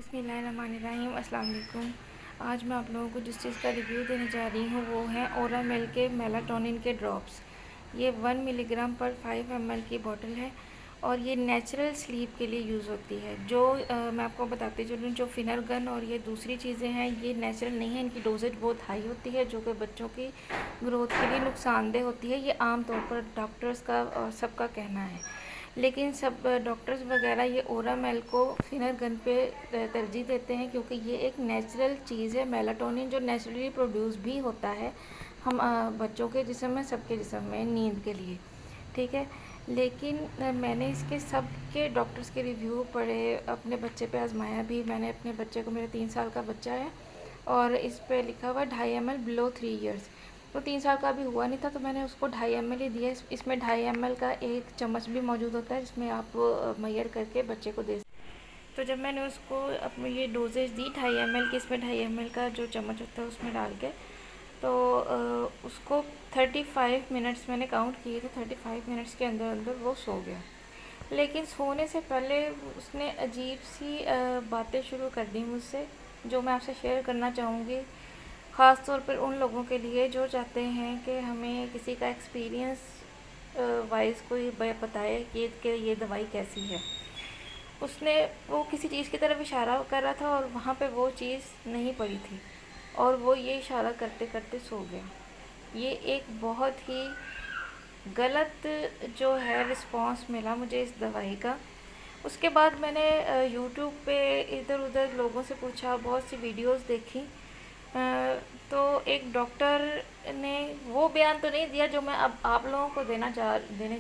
बिस्मिल्लाहिर्रहमानिर्रहीम अस्सलाम वालेकुम। आज मैं आप लोगों को जिस चीज़ का रिव्यू देने जा रही हूँ वो है ओरामेल के मेलाटोनिन के ड्रॉप्स। ये 1 मिलीग्राम पर 5 ml की बोतल है और ये नेचुरल स्लीप के लिए यूज़ होती है। मैं आपको बताती चलूँ, जो फिनरगन और ये दूसरी चीज़ें हैं ये नेचुरल नहीं है, इनकी डोजेज बहुत हाई होती है जो कि बच्चों की ग्रोथ के लिए नुकसानदेह होती है। ये आम तौर पर डॉक्टर्स का और सबका कहना है, लेकिन सब डॉक्टर्स वगैरह ये ओरामेल को फिनरगन पे तरजीह देते हैं क्योंकि ये एक नेचुरल चीज़ है। मेलाटोनिन जो नेचुरली प्रोड्यूस भी होता है हम बच्चों के जिस्म में, सबके जिस्म में नींद के लिए, ठीक है। लेकिन मैंने इसके सब के डॉक्टर्स के रिव्यू पढ़े, अपने बच्चे पे आजमाया भी। मैंने अपने बच्चे को, मेरा 3 साल का बच्चा है और इस पे लिखा हुआ 2.5 ml बिलो 3 ईयर्स। वो 3 साल का अभी हुआ नहीं था तो मैंने उसको 2.5 ml ही दिया। इसमें 2.5 ml का एक चम्मच भी मौजूद होता है जिसमें आप मैयर करके बच्चे को दे। तो जब मैंने उसको अपनी ये डोजेज दी 2.5 ml की, इसमें 2.5 ml का जो चम्मच होता है उसमें डाल के, तो उसको 35 मिनट्स मैंने काउंट किए थे। 35 मिनट्स के अंदर अंदर वो सो गया। लेकिन सोने से पहले उसने अजीब सी बातें शुरू कर दी मुझसे, जो मैं आपसे शेयर करना चाहूँगी, ख़ास तौर पर उन लोगों के लिए जो चाहते हैं कि हमें किसी का एक्सपीरियंस वाइज कोई बताए कि ये दवाई कैसी है। उसने वो किसी चीज़ की तरफ इशारा कर रहा था और वहाँ पे वो चीज़ नहीं पड़ी थी और वो ये इशारा करते करते सो गया। ये एक बहुत ही गलत जो है रिस्पांस मिला मुझे इस दवाई का। उसके बाद मैंने यूट्यूब पे इधर उधर लोगों से पूछा, बहुत सी वीडियोस देखी, तो एक डॉक्टर ने वो बयान तो नहीं दिया जो मैं अब आप लोगों को देने जा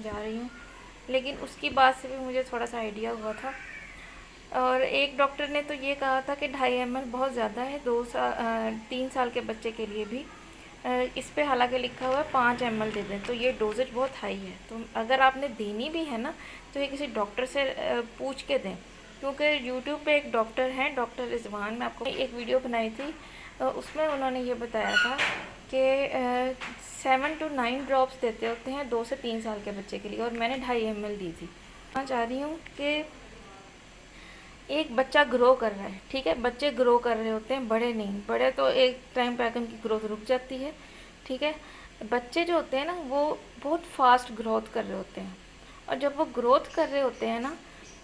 रही हूँ, लेकिन उसकी बात से भी मुझे थोड़ा सा आइडिया हुआ था। और एक डॉक्टर ने तो ये कहा था कि 2.5 ml बहुत ज़्यादा है 3 साल के बच्चे के लिए भी। इस पे हालांकि लिखा हुआ है 5 ml दे दें, तो ये डोजेज बहुत हाई है। तो अगर आपने देनी भी है ना तो ये किसी डॉक्टर से पूछ के दें, क्योंकि यूट्यूब पे एक डॉक्टर हैं, डॉक्टर रिजवान, मैं आपको एक वीडियो बनाई थी, उसमें उन्होंने ये बताया था कि 7 to 9 ड्रॉप्स देते होते हैं 2 से 3 साल के बच्चे के लिए, और मैंने 2.5 ml दी थी। मैं चाह रही हूँ कि एक बच्चा ग्रो कर रहा है, ठीक है, बच्चे ग्रो कर रहे होते हैं, बड़े नहीं। बड़े तो एक टाइम पे आकर उनकी ग्रोथ रुक जाती है, ठीक है। बच्चे जो होते हैं ना वो बहुत फास्ट ग्रोथ कर रहे होते हैं, और जब वो ग्रोथ कर रहे होते हैं ना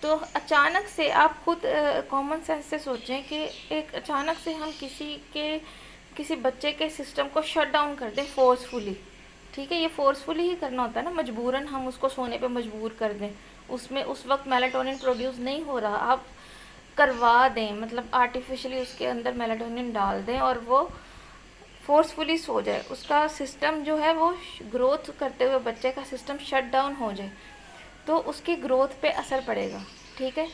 तो अचानक से आप खुद कॉमन सेंस से सोचें कि एक अचानक से हम किसी बच्चे के सिस्टम को शट डाउन कर दें फोर्सफुली, ठीक है। ये फोर्सफुली ही करना होता है ना, मजबूरन हम उसको सोने पे मजबूर कर दें। उसमें उस वक्त मेलाटोनिन प्रोड्यूस नहीं हो रहा, आप करवा दें, मतलब आर्टिफिशियली उसके अंदर मेलाटोनिन डाल दें और वो फोर्सफुली सो जाए, उसका सिस्टम जो है वो ग्रोथ करते हुए बच्चे का सिस्टम शट डाउन हो जाए, तो उसकी ग्रोथ पे असर पड़ेगा, ठीक है।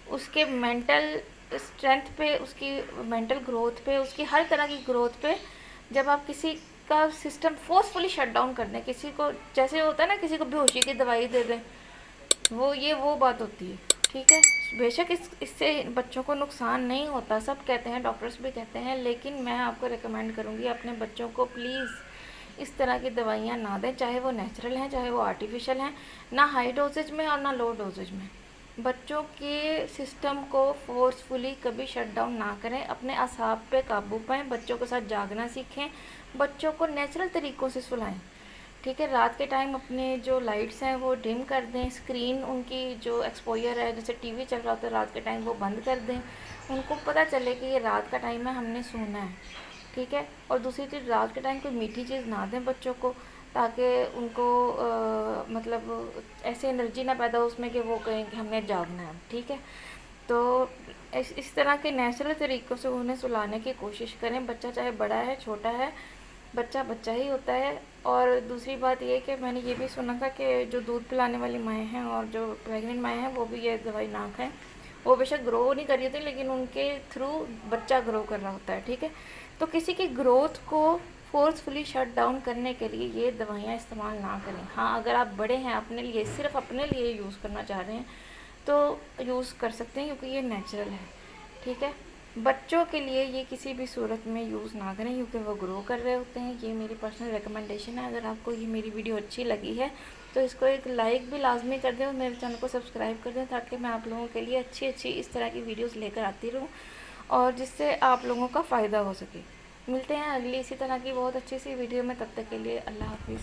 उसके मेंटल स्ट्रेंथ पे, उसकी मेंटल ग्रोथ पे, उसकी हर तरह की ग्रोथ पे, जब आप किसी का सिस्टम फोर्सफुली शट डाउन कर दें, किसी को जैसे होता है ना, किसी को बेहोशी की दवाई दे दें, वो बात होती है, ठीक है। बेशक इससे बच्चों को नुकसान नहीं होता, सब कहते हैं, डॉक्टर्स भी कहते हैं, लेकिन मैं आपको रिकमेंड करूँगी अपने बच्चों को प्लीज़ इस तरह की दवाइयाँ ना दें, चाहे वो नेचुरल हैं चाहे वो आर्टिफिशियल हैं, ना हाई डोजेज में और ना लो डोजेज में। बच्चों के सिस्टम को फोर्सफुली कभी शट डाउन ना करें, अपने असाब पे काबू पाएँ, बच्चों के साथ जागना सीखें, बच्चों को नेचुरल तरीक़ों से सुलाएं, ठीक है। रात के टाइम अपने जो लाइट्स हैं वो डिम कर दें, स्क्रीन उनकी जो एक्सपोजर है, जैसे टीवी चल रहा होता है रात के टाइम, वो बंद कर दें, उनको पता चले कि ये रात का टाइम है, हमने सोना है, ठीक है। और दूसरी चीज़, रात के टाइम कोई मीठी चीज़ ना दें बच्चों को, ताकि उनको मतलब ऐसे एनर्जी ना पैदा हो उसमें कि वो कहें कि हमने जागना है, ठीक है। तो इस तरह के नेचुरल तरीक़ों से उन्हें सुलाने की कोशिश करें। बच्चा चाहे बड़ा है छोटा है, बच्चा बच्चा ही होता है। और दूसरी बात ये कि मैंने ये भी सुना था कि जो दूध पिलाने वाली माएँ हैं और जो प्रेग्नेंट माएँ हैं वो भी ये दवाई ना खाएं। वो बेशक ग्रो नहीं कर रही होती, लेकिन उनके थ्रू बच्चा ग्रो कर रहा होता है, ठीक है। तो किसी की ग्रोथ को फोर्सफुली शट डाउन करने के लिए ये दवाइयाँ इस्तेमाल ना करें। हाँ, अगर आप बड़े हैं, अपने लिए, सिर्फ अपने लिए यूज़ करना चाह रहे हैं तो यूज़ कर सकते हैं, क्योंकि ये नेचुरल है, ठीक है। बच्चों के लिए ये किसी भी सूरत में यूज़ ना करें, क्योंकि वो ग्रो कर रहे होते हैं। ये मेरी पर्सनल रिकमेंडेशन है। अगर आपको ये मेरी वीडियो अच्छी लगी है तो इसको एक लाइक भी लाजमी कर दें और मेरे चैनल को सब्सक्राइब कर दें, ताकि मैं आप लोगों के लिए अच्छी अच्छी इस तरह की वीडियोस लेकर आती रहूं और जिससे आप लोगों का फ़ायदा हो सके। मिलते हैं अगली इसी तरह की बहुत अच्छी सी वीडियो में, तब तक के लिए अल्लाह हाफिज़।